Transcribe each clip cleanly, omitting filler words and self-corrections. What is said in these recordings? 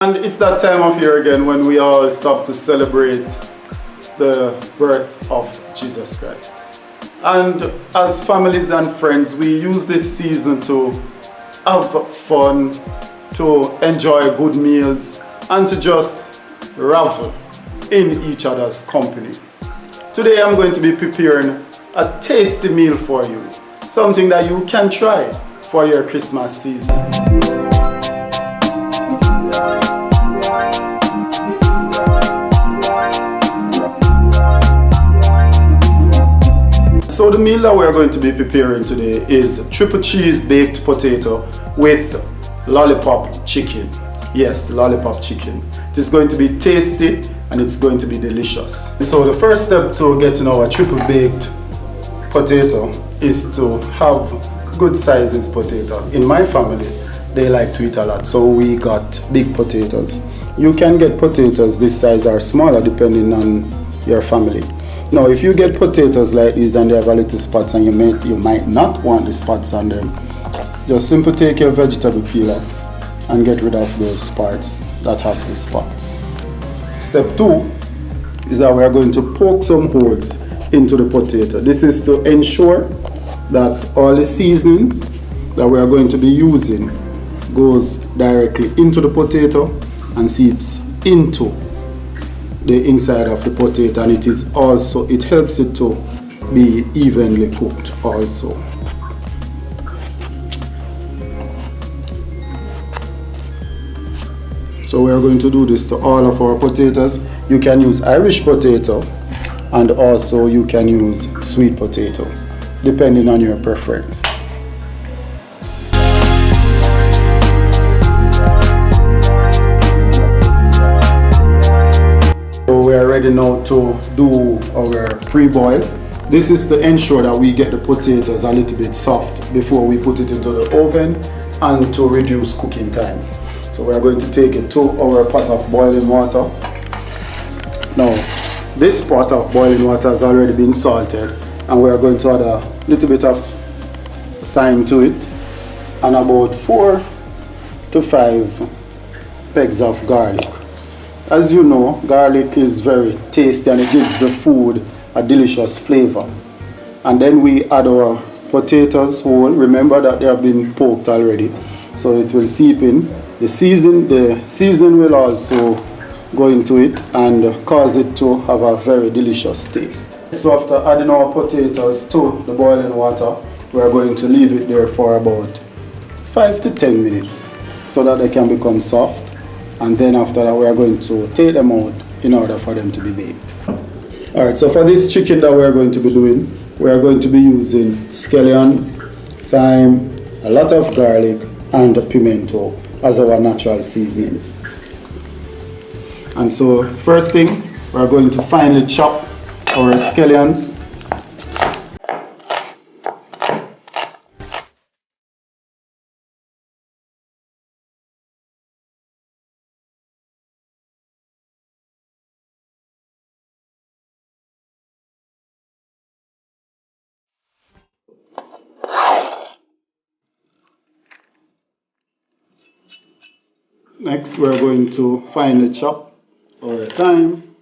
And it's that time of year again when we all stop to celebrate the birth of Jesus Christ. And as families and friends, we use this season to have fun, to enjoy good meals, and to just revel in each other's company. Today I'm going to be preparing a tasty meal for you, something that you can try for your Christmas season. So the meal that we're going to be preparing today is triple cheese baked potato with lollipop chicken. Yes, lollipop chicken. It is going to be tasty and it's going to be delicious. So the first step to getting our triple baked potato is to have good sizes potato. In my family, they like to eat a lot, so we got big potatoes. You can get potatoes this size or smaller depending on your family. Now, if you get potatoes like these and they have a little spots and you might not want the spots on them, just simply take your vegetable peeler and get rid of those parts that have the spots. Step 2 is that we are going to poke some holes into the potato. This is to ensure that all the seasonings that we are going to be using goes directly into the potato and seeps into the inside of the potato, and it helps it to be evenly cooked also. So we are going to do this to all of our potatoes. You can use Irish potato and also you can use sweet potato depending on your preference. We are ready now to do our pre-boil. This is to ensure that we get the potatoes a little bit soft before we put it into the oven and to reduce cooking time. So we are going to take it to our pot of boiling water. Now, this pot of boiling water has already been salted and we are going to add a little bit of thyme to it and about 4 to 5 pegs of garlic. As you know, garlic is very tasty and it gives the food a delicious flavor. And then we add our potatoes whole. Remember that they have been poked already, so it will seep in. The seasoning will also go into it and cause it to have a very delicious taste. So after adding our potatoes to the boiling water, we are going to leave it there for about 5 to 10 minutes so that they can become soft. And then after that we are going to take them out in order for them to be baked. Alright, so for this chicken that we are going to be doing, we are going to be using scallion, thyme, a lot of garlic and pimento as our natural seasonings. And so first thing, we are going to finely chop our scallions. Next, we're going to finely chop our thyme.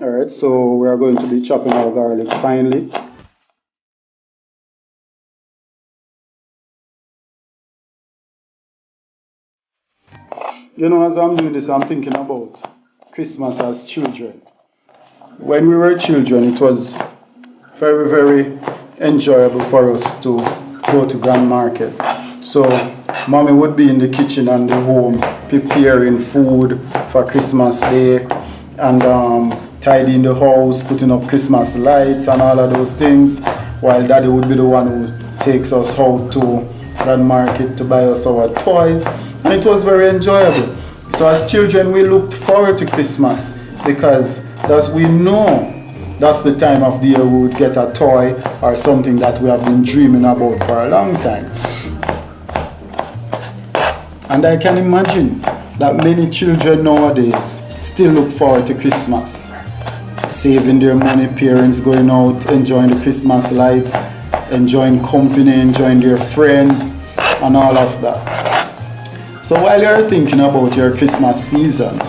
Alright, so we are going to be chopping our garlic finely. You know, as I'm doing this, I'm thinking about Christmas as children. When we were children, it was very, very enjoyable for us to go to Grand Market. So, mommy would be in the kitchen and the home preparing food for Christmas Day and tidying the house, putting up Christmas lights and all of those things, while daddy would be the one who takes us out to Grand Market to buy us our toys. And it was very enjoyable. So as children, we looked forward to Christmas because we know that's the time of the year we would get a toy or something that we have been dreaming about for a long time. And I can imagine that many children nowadays still look forward to Christmas, saving their money, parents going out, enjoying the Christmas lights, enjoying company, enjoying their friends, and all of that. So while you're thinking about your Christmas season,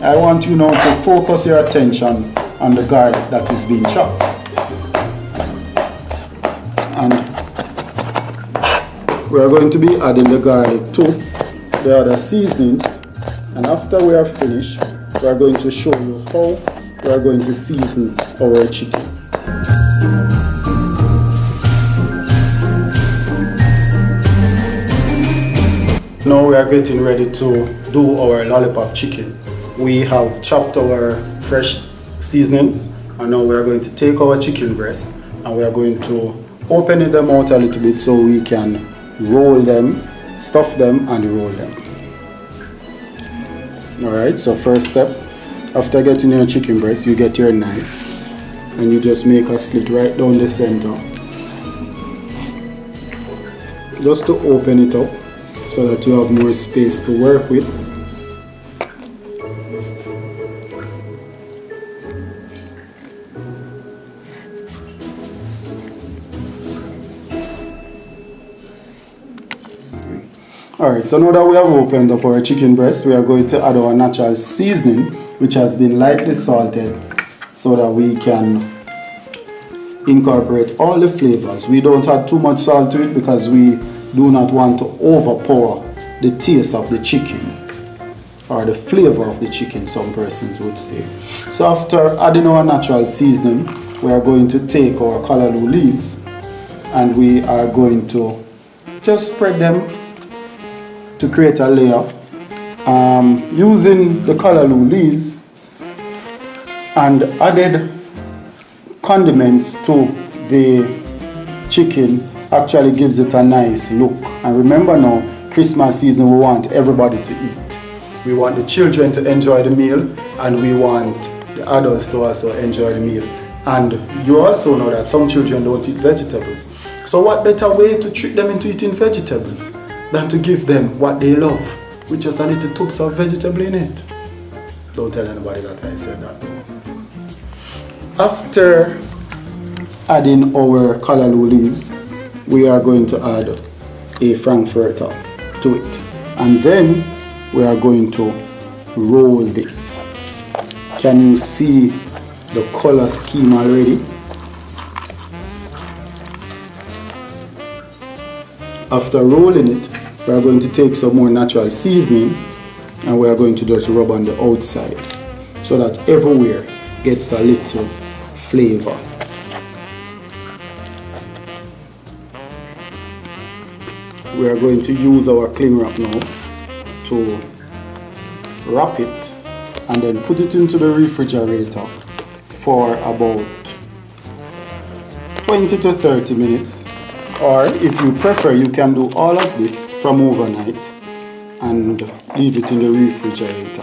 I want you now to focus your attention on the garlic that is being chopped. And we are going to be adding the garlic to the other seasonings. And after we are finished, we are going to show you how we are going to season our chicken. Now we are getting ready to do our lollipop chicken. We have chopped our fresh seasonings, and now we are going to take our chicken breast and we are going to open them out a little bit so we can roll them, stuff them, and roll them. Alright, so first step, after getting your chicken breast, you get your knife and you just make a slit right down the center just to open it up so that you have more space to work with. Alright, so now that we have opened up our chicken breast, we are going to add our natural seasoning, which has been lightly salted, so that we can incorporate all the flavors. We don't add too much salt to it because we do not want to overpower the taste of the chicken or the flavor of the chicken, some persons would say. So after adding our natural seasoning, we are going to take our callaloo leaves and we are going to just spread them to create a layer, using the callaloo leaves and added condiments to the chicken actually gives it a nice look. And remember now, Christmas season, we want everybody to eat. We want the children to enjoy the meal, and we want the adults to also enjoy the meal. And you also know that some children don't eat vegetables. So what better way to trick them into eating vegetables than to give them what they love, with just a little touch of vegetable in it. Don't tell anybody that I said that though. After adding our callaloo leaves, we are going to add a frankfurter to it. And then we are going to roll this. Can you see the color scheme already? After rolling it, we are going to take some more natural seasoning and we are going to just rub on the outside so that everywhere gets a little flavor. We are going to use our cling wrap now to wrap it and then put it into the refrigerator for about 20 to 30 minutes. Or if you prefer, you can do all of this from overnight and leave it in the refrigerator.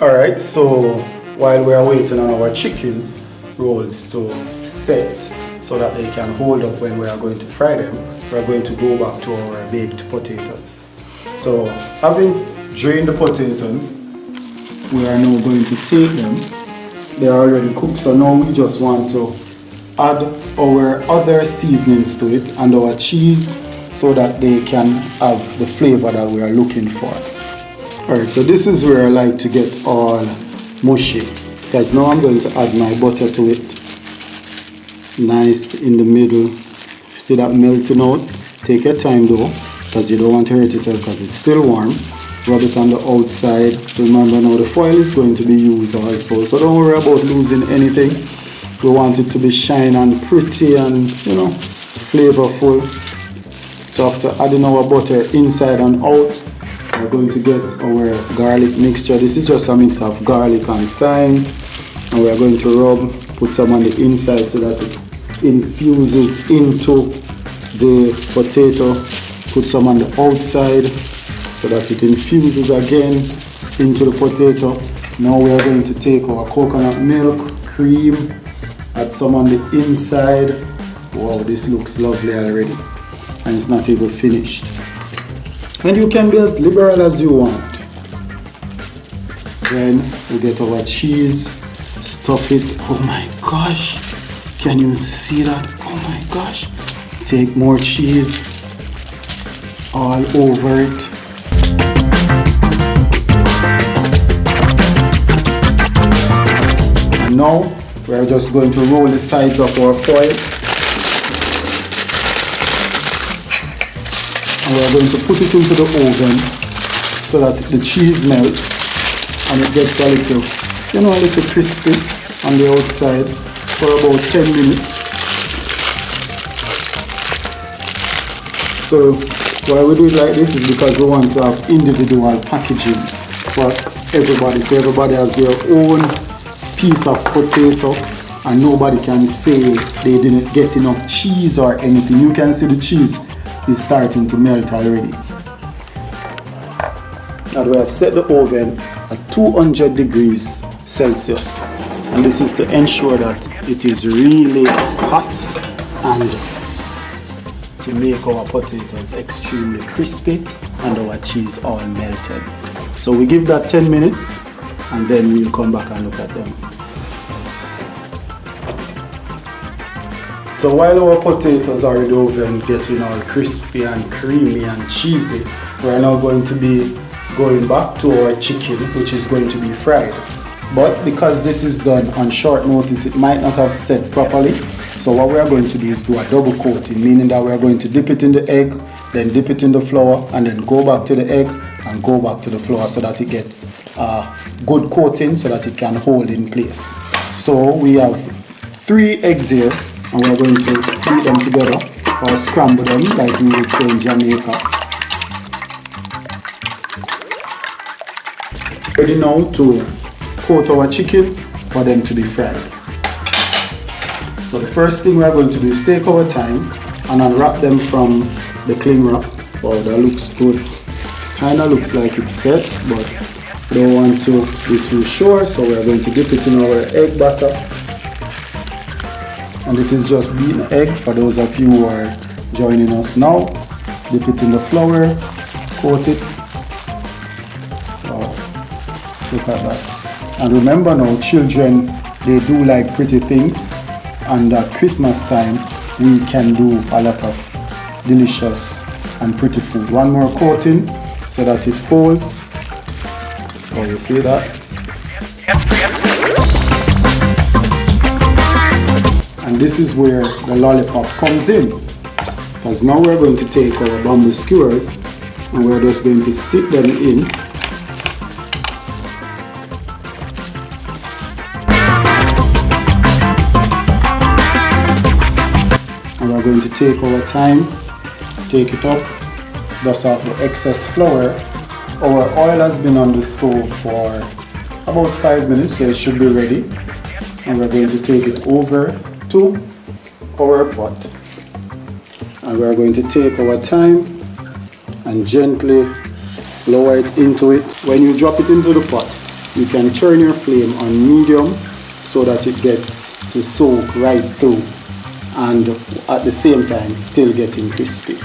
Alright, so while we are waiting on our chicken rolls to set so that they can hold up when we are going to fry them, we are going to go back to our baked potatoes. So having drained the potatoes, we are now going to take them. They are already cooked, so now we just want to add our other seasonings to it and our cheese so that they can have the flavor that we are looking for. Alright, so this is where I like to get all mushy, because now I'm going to add my butter to it. Nice in the middle. See that melting out? Take your time though, because you don't want to hurt yourself because it's still warm. Rub it on the outside. Remember now the foil is going to be used also, so don't worry about losing anything. We want it to be shiny and pretty and, you know, flavorful. So after adding our butter inside and out, we're going to get our garlic mixture. This is just a mix of garlic and thyme, and we are going to rub, put some on the inside so that it infuses into the potato. Put some on the outside so that it infuses again into the potato. Now we are going to take our coconut milk, cream, add some on the inside, Wow, this looks lovely already, and it's not even finished. And you can be as liberal as you want. Then we get our cheese, stuff it. Oh my gosh, can you see that? Oh my gosh, take more cheese all over it. And now we're just going to roll the sides of our foil. And we're going to put it into the oven so that the cheese melts and it gets a little, a little crispy on the outside for about 10 minutes. So why we do it like this is because we want to have individual packaging for everybody, so everybody has their own piece of potato and nobody can say they didn't get enough cheese or anything. You can see the cheese is starting to melt already. Now we have set the oven at 200 degrees Celsius, and this is to ensure that it is really hot and to make our potatoes extremely crispy and our cheese all melted. So we give that 10 minutes and then we'll come back and look at them. So while our potatoes are in the oven getting all crispy and creamy and cheesy, we're now going to be going back to our chicken, which is going to be fried. But because this is done on short notice, it might not have set properly. So what we are going to do is do a double coating, meaning that we are going to dip it in the egg, then dip it in the flour, and then go back to the egg and go back to the flour so that it gets a good coating so that it can hold in place. So we have 3 eggs here, and we are going to beat them together or scramble them like we would say in Jamaica. Ready now to coat our chicken for them to be fried. So the first thing we are going to do is take our time and unwrap them from the cling wrap. Wow, that looks good. Kinda looks like it's set, but we don't want to be too sure, so we are going to dip it in our egg batter. And this is just beaten egg for those of you who are joining us now. Dip it in the flour, coat it. Wow, look at that. And remember now, children, they do like pretty things. And at Christmas time, we can do a lot of delicious and pretty food. One more coating so that it holds. Oh, you see that? And this is where the lollipop comes in. Because now we're going to take our bamboo skewers and we're just going to stick them in. And we're going to take our time, take it up, dust off the excess flour. Our oil has been on the stove for about 5 minutes, so it should be ready. And we're going to take it over to our pot. And we're going to take our time and gently lower it into it. When you drop it into the pot, you can turn your flame on medium so that it gets to soak right through, and at the same time still getting crispy.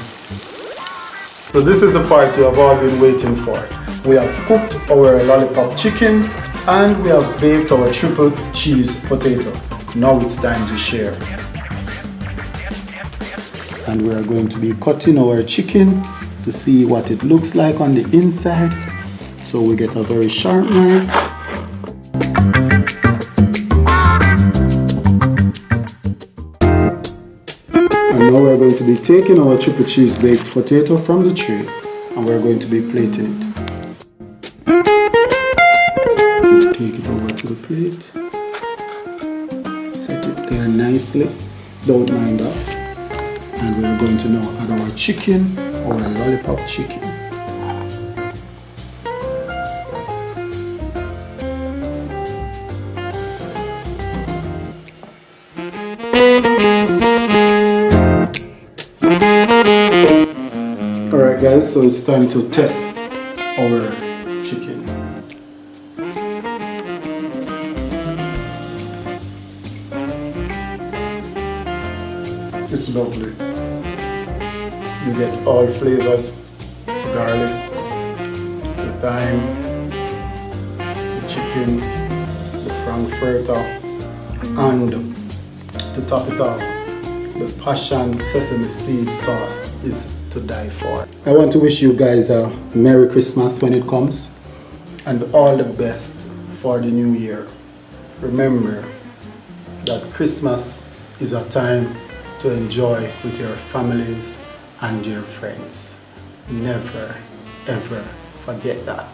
So this is the part you have all been waiting for. We have cooked our lollipop chicken and we have baked our triple cheese potato. Now it's time to share. And we are going to be cutting our chicken to see what it looks like on the inside. So we get a very sharp knife. And now we're going to be taking our triple cheese baked potato from the tray and we're going to be plating it. Take it over to the plate. Set it there nicely. Don't mind that. And we're going to now add our chicken, our lollipop chicken. Alright guys, so it's time to test our chicken. It's lovely. You get all flavors, garlic, the thyme, the chicken, the frankfurter, and to top it off, the passion sesame seed sauce is to die for. I want to wish you guys a Merry Christmas when it comes and all the best for the new year. Remember that Christmas is a time to enjoy with your families and your friends. Never ever forget that.